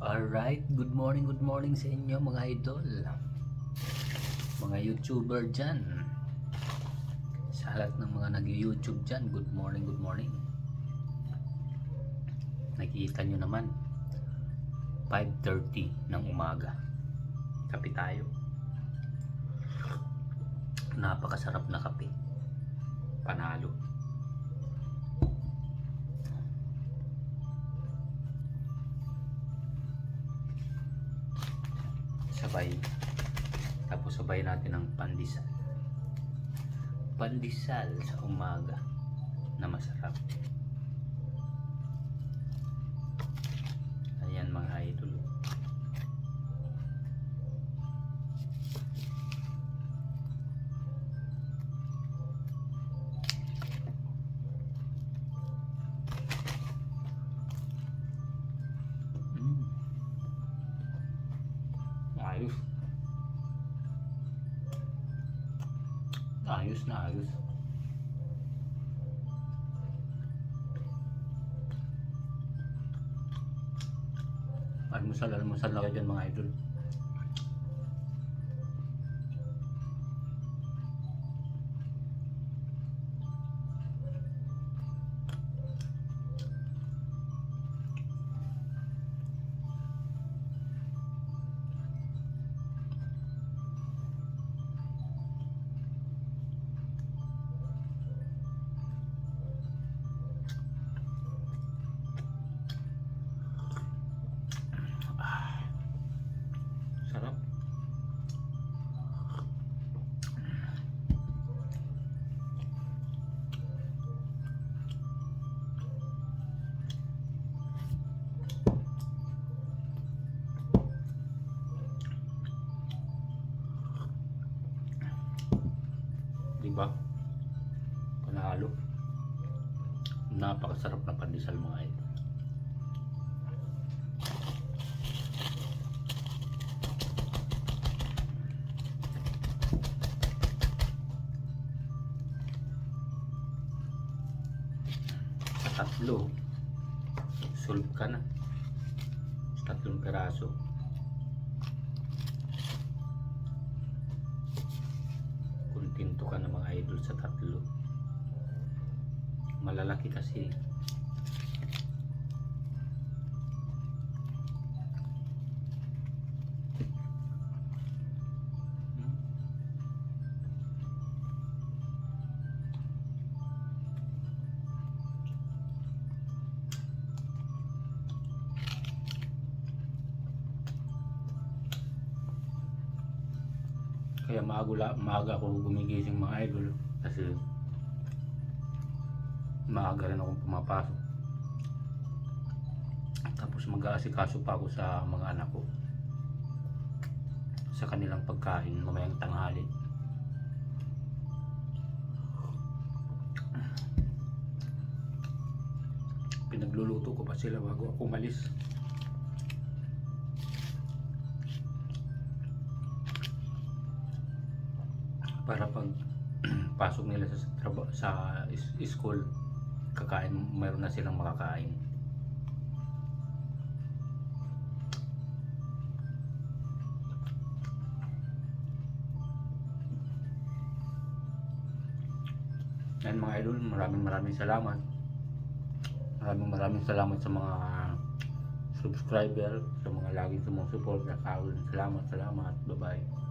Alright, good morning sa inyo mga idol, mga YouTuber dyan, sa lahat ng mga nag-YouTube dyan, good morning. Nakikita nyo naman, 5:30 ng umaga, kape tayo, napakasarap na kape, panalo. Tapos sabay natin ng pandesal sa umaga na masarap. Ayan mga idol, ayos na ayos. Almusal na kayo dyan mga idol. Sarap. Diba? Panalo. Napakasarap na pandesal mga idol. Tatlo, solve ka na. Tatlong peraso. Kontento ka na mga idol sa tatlo. Malalaki kasi. Kaya maaga ako gumigising mga idol kasi maaga rin akong pumapasok. Tapos mag-aasikaso pa ako sa mga anak ko sa kanilang pagkain mamayang tanghali. Pinagluluto ko pa sila bago ako umalis. Para pag pasok nila sa school, kakain, mayroon na silang makakain. Yan mga idol, maraming salamat. Maraming salamat sa mga subscriber, sa mga laging sumusuporta sa akin. Salamat. Bye bye.